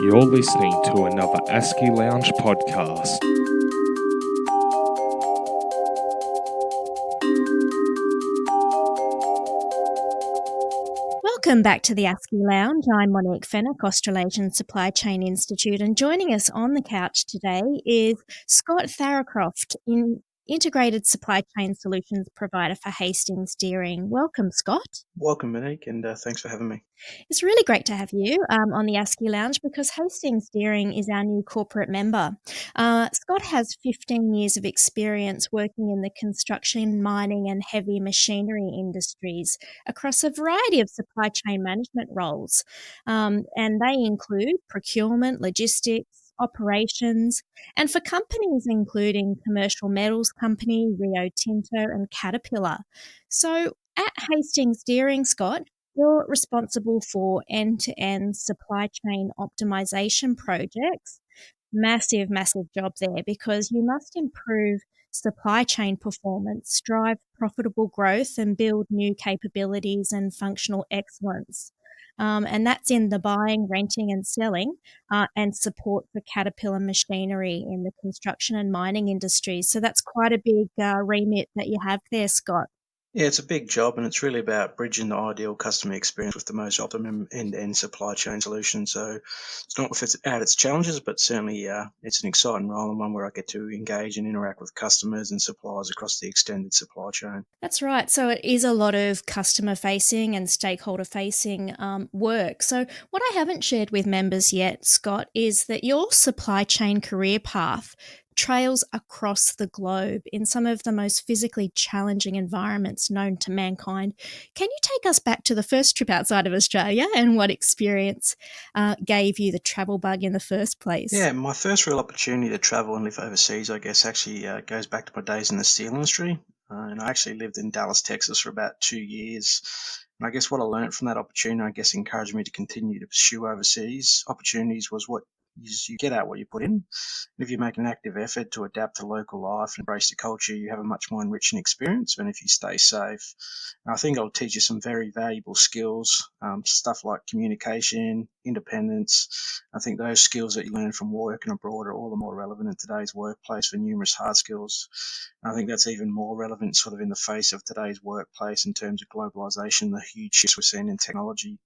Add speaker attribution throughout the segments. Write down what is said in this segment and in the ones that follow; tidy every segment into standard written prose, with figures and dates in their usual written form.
Speaker 1: You're listening to another ASCI Lounge podcast.
Speaker 2: Welcome back to the ASCI Lounge. I'm Monique Fenech, Australasian Supply Chain Institute, and joining us on the couch today is Scott Theuerkauf, Integrated Supply Chain Solutions Provider for Hastings Deering. Welcome, Scott.
Speaker 3: Welcome, Monique, and thanks for having me.
Speaker 2: It's really great to have you on the ASCI Lounge because Hastings Deering is our new corporate member. Scott has 15 years of experience working in the construction, mining and heavy machinery industries across a variety of supply chain management roles. And they include procurement, logistics, operations, and for companies including Commercial Metals Company, Rio Tinto and Caterpillar. So at Hastings Deering, Scott, you're responsible for end-to-end supply chain optimization projects. Massive, massive job there because you must improve supply chain performance, drive profitable growth, and build new capabilities and functional excellence. And that's in the buying, renting, and selling, and support for Caterpillar machinery in the construction and mining industries. So that's quite a big remit that you have there, Scott.
Speaker 3: Yeah, it's a big job, and it's really about bridging the ideal customer experience with the most optimum end-to-end supply chain solution. So it's not without its challenges, but certainly it's an exciting role and one where I get to engage and interact with customers and suppliers across the extended supply chain.
Speaker 2: That's right. So it is a lot of customer facing and stakeholder facing work. So what I haven't shared with members yet, Scott, is that your supply chain career path trails across the globe in some of the most physically challenging environments known to mankind. Can you take us back to the first trip outside of Australia and what experience gave you the travel bug in the first place?
Speaker 3: Yeah, my first real opportunity to travel and live overseas, I guess, actually goes back to my days in the steel industry. And I actually lived in Dallas, Texas for about 2 years. And I guess what I learned from that opportunity, I guess, encouraged me to continue to pursue overseas opportunities was what you get out what you put in. If you make an active effort to adapt to local life and embrace the culture, you have a much more enriching experience than if you stay safe. And I think it'll teach you some very valuable skills, stuff like communication, independence. I think those skills that you learn from working abroad are all the more relevant in today's workplace for numerous hard skills. And I think that's even more relevant sort of in the face of today's workplace in terms of globalization, the huge shifts we're seeing in technology.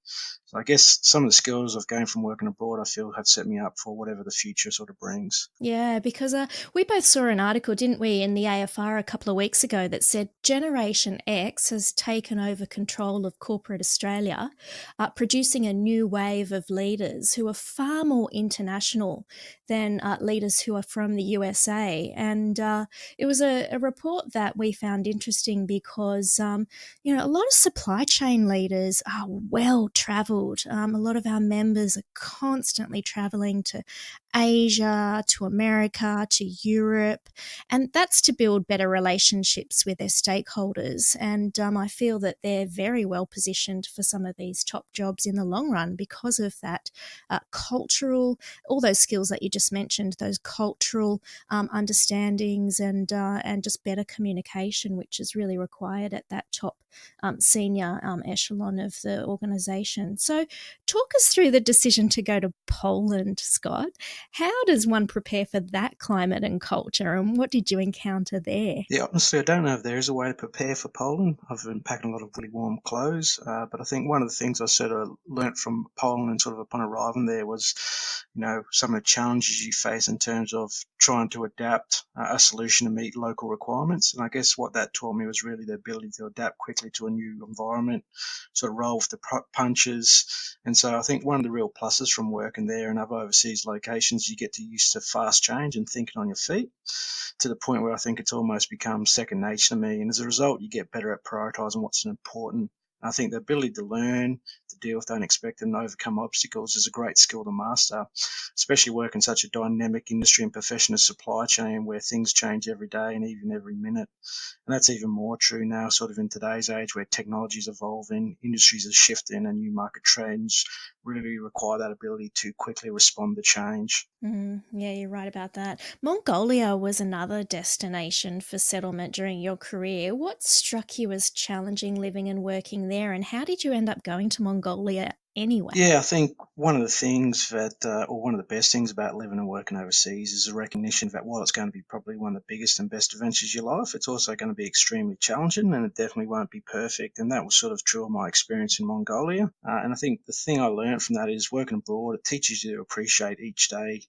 Speaker 3: So I guess some of the skills of going from working abroad, I feel, have set me up for whatever the future sort of brings.
Speaker 2: Yeah, because we both saw an article, didn't we, in the AFR a couple of weeks ago that said Generation X has taken over control of corporate Australia, producing a new wave of leaders who are far more international than leaders who are from the USA. And it was a report that we found interesting because, a lot of supply chain leaders are well travelled. A lot of our members are constantly travelling to Asia, to America, to Europe, and that's to build better relationships with their stakeholders. And I feel that they're very well positioned for some of these top jobs in the long run because of that cultural, all those skills that you just mentioned, those cultural understandings and just better communication, which is really required at that top senior echelon of the organisation. So talk us through the decision to go to Poland, Scott. How does one prepare for that climate and culture, and what did you encounter there?
Speaker 3: Yeah, honestly, I don't know if there is a way to prepare for Poland. I've been packing a lot of really warm clothes, but I think one of the things I sort of learnt from Poland and sort of upon arriving there was, some of the challenges you face in terms of trying to adapt a solution to meet local requirements. And I guess what that taught me was really the ability to adapt quickly to a new environment, sort of roll with the punches. And so I think one of the real pluses from working there and other overseas locations, you get to used to fast change and thinking on your feet to the point where I think it's almost become second nature to me. And as a result, you get better at prioritizing what's important. I think the ability to learn, to deal with unexpected and overcome obstacles is a great skill to master, especially working such a dynamic industry and profession as supply chain where things change every day and even every minute. And that's even more true now, sort of in today's age where technology is evolving, industries are shifting, and new market trends really require that ability to quickly respond to change.
Speaker 2: Yeah, you're right about that. Mongolia was another destination for settlement during your career. What struck you as challenging living and working there, and how did you end up going to Mongolia anyway?
Speaker 3: Yeah, I think one of the things or one of the best things about living and working overseas is the recognition that while it's going to be probably one of the biggest and best adventures of your life, it's also going to be extremely challenging and it definitely won't be perfect. And that was sort of true of my experience in Mongolia. And I think the thing I learned from that is working abroad, it teaches you to appreciate each day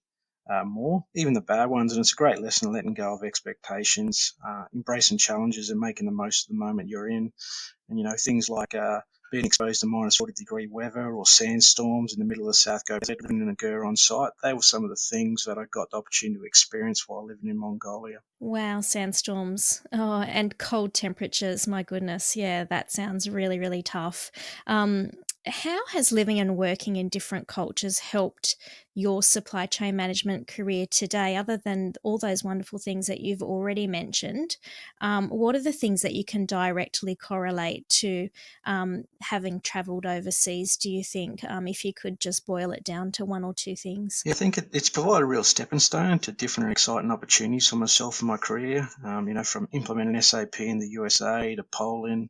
Speaker 3: more, even the bad ones. And it's a great lesson letting go of expectations, embracing challenges and making the most of the moment you're in. And, things like being exposed to minus 40-degree weather or sandstorms in the middle of the South Coast, living in a ger on site, they were some of the things that I got the opportunity to experience while living in Mongolia.
Speaker 2: Wow, sandstorms. Oh, and cold temperatures. My goodness. Yeah, that sounds really, really tough. Um, how has living and working in different cultures helped your supply chain management career today, other than all those wonderful things that you've already mentioned? What are the things that you can directly correlate to having traveled overseas, do you think, if you could just boil it down to one or two things?
Speaker 3: Yeah, I think it's provided a real stepping stone to different and exciting opportunities for myself and my career. From implementing SAP in the USA to Poland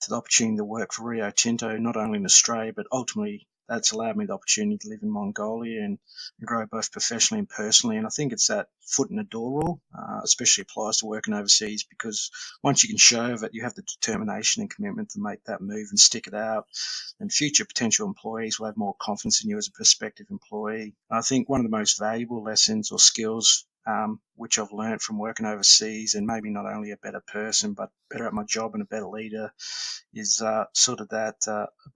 Speaker 3: to the opportunity to work for Rio Tinto, not only in Australia, but ultimately that's allowed me the opportunity to live in Mongolia and grow both professionally and personally. And I think it's that foot in the door rule, especially applies to working overseas, because once you can show that you have the determination and commitment to make that move and stick it out, and future potential employees will have more confidence in you as a prospective employee. I think one of the most valuable lessons or skills which I've learned from working overseas and maybe not only a better person, but better at my job and a better leader is sort of that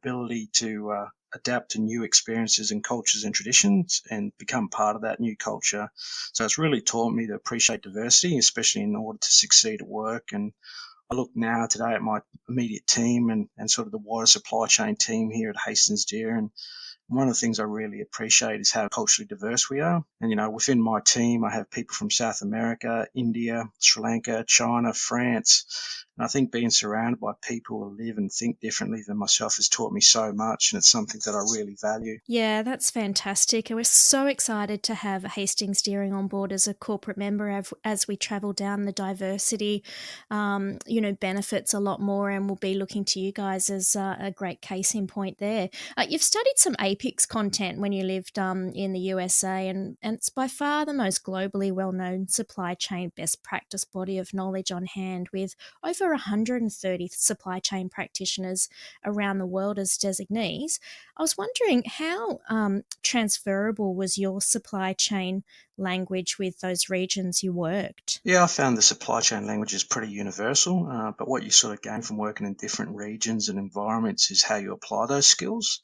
Speaker 3: ability to adapt to new experiences and cultures and traditions and become part of that new culture. So it's really taught me to appreciate diversity, especially in order to succeed at work. And I look now today at my immediate team and sort of the wider supply chain team here at Hastings Deering. One of the things I really appreciate is how culturally diverse we are. And, within my team, I have people from South America, India, Sri Lanka, China, France. And I think being surrounded by people who live and think differently than myself has taught me so much. And it's something that I really value.
Speaker 2: Yeah, that's fantastic. And we're so excited to have Hastings Deering on board as a corporate member as we travel down the diversity, benefits a lot more. And we'll be looking to you guys as a great case in point there. You've studied some APICS content when you lived in the USA, and it's by far the most globally well-known supply chain best practice body of knowledge on hand, with over 130 supply chain practitioners around the world as designees. I was wondering how transferable was your supply chain language with those regions you worked?
Speaker 3: Yeah, I found the supply chain language is pretty universal, but what you sort of gain from working in different regions and environments is how you apply those skills.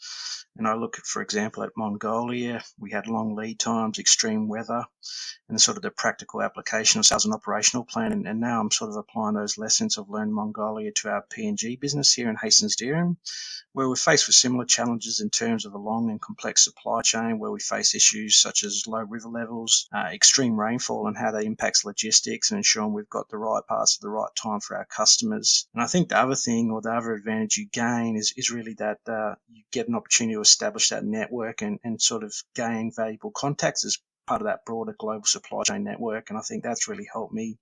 Speaker 3: And I look at, for example, at Mongolia, we had long lead times, extreme weather, and sort of the practical application of sales and operational plan. And now I'm sort of applying those lessons I've learned in Mongolia to our P&G business here in Hastings Deering, where we're faced with similar challenges in terms of a long and complex supply chain, where we face issues such as low river levels, extreme rainfall, and how that impacts logistics and ensuring we've got the right parts at the right time for our customers. And I think the other thing or the other advantage you gain is really that you get an opportunity to establish that network and sort of gain valuable contacts as part of that broader global supply chain network. And I think that's really helped me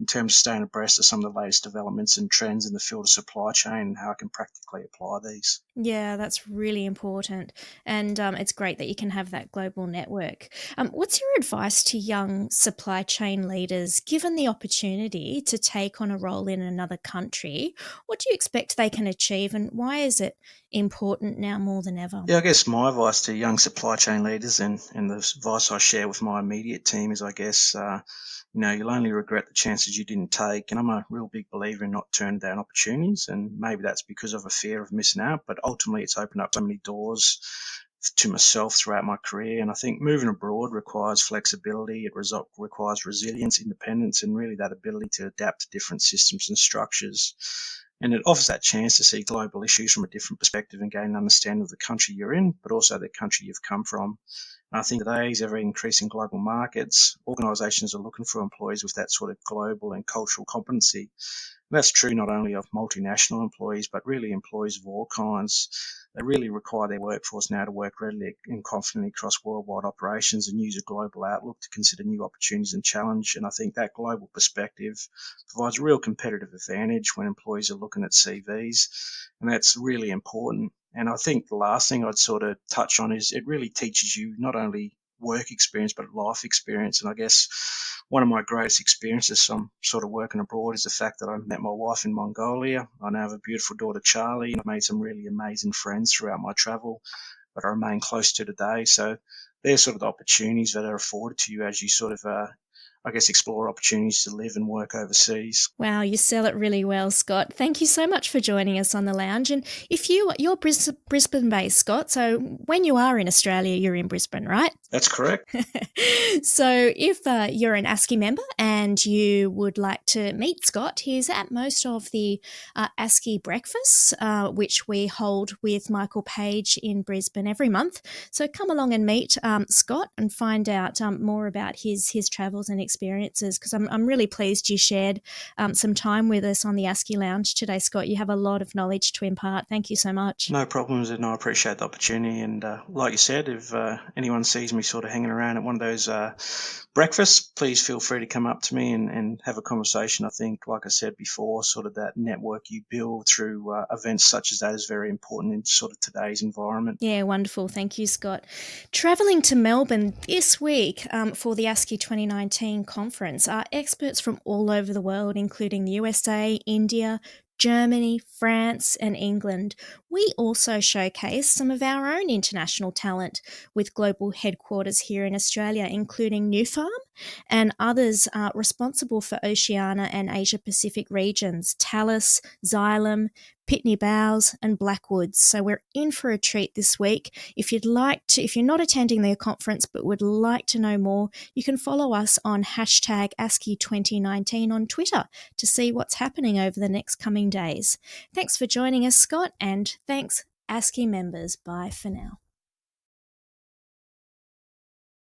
Speaker 3: in terms of staying abreast of some of the latest developments and trends in the field of supply chain and how I can practically apply these.
Speaker 2: Yeah, that's really important. And it's great that you can have that global network. What's your advice to young supply chain leaders given the opportunity to take on a role in another country? What do you expect they can achieve, and why is it important now more than ever?
Speaker 3: Yeah, I guess my advice to young supply chain leaders and the advice I share with my immediate team is, I guess, you'll only regret the chances you didn't take. And I'm a real big believer in not turning down opportunities. And maybe that's because of a fear of missing out, but ultimately it's opened up so many doors to myself throughout my career. And I think moving abroad requires flexibility. It requires resilience, independence, and really that ability to adapt to different systems and structures. And it offers that chance to see global issues from a different perspective and gain an understanding of the country you're in, but also the country you've come from. And I think today's ever increasing global markets, organisations are looking for employees with that sort of global and cultural competency. And that's true not only of multinational employees, but really employees of all kinds. They really require their workforce now to work readily and confidently across worldwide operations and use a global outlook to consider new opportunities and challenge. And I think that global perspective provides a real competitive advantage when employees are looking at CVs. And that's really important. And I think the last thing I'd sort of touch on is it really teaches you not only work experience, but life experience. And I guess one of my greatest experiences from sort of working abroad is the fact that I met my wife in Mongolia. I now have a beautiful daughter, Charlie, and I've made some really amazing friends throughout my travel that I remain close to today. So they're sort of the opportunities that are afforded to you as you sort of, I guess, explore opportunities to live and work overseas.
Speaker 2: Wow, you sell it really well, Scott. Thank you so much for joining us on the lounge. And if you're Brisbane-based, Scott, so when you are in Australia, you're in Brisbane, right?
Speaker 3: That's correct.
Speaker 2: So if you're an ASCI member and you would like to meet Scott, he's at most of the ASCI breakfasts, which we hold with Michael Page in Brisbane every month. So come along and meet Scott and find out more about his travels and experiences, because I'm really pleased you shared some time with us on the ASCI Lounge today, Scott. You have a lot of knowledge to impart. Thank you so much.
Speaker 3: No problems, and I appreciate the opportunity. And like you said, if anyone sees me sort of hanging around at one of those breakfasts, please feel free to come up to me and have a conversation. I think, like I said before, sort of that network you build through events such as that is very important in sort of today's environment.
Speaker 2: Yeah, wonderful. Thank you, Scott. Travelling to Melbourne this week for the ASCI 2019 conference are experts from all over the world, including the USA, India, Germany, France, and England. We also showcase some of our own international talent with global headquarters here in Australia, including New Farm and others responsible for Oceania and Asia Pacific regions, Talus, Xylem, Pitney Bowes, and Blackwoods. So we're in for a treat this week. If you're not attending the conference but would like to know more, you can follow us on hashtag ASCI 2019 on Twitter to see what's happening over the next coming days. Thanks for joining us, Scott, and thanks ASCI members. Bye for now.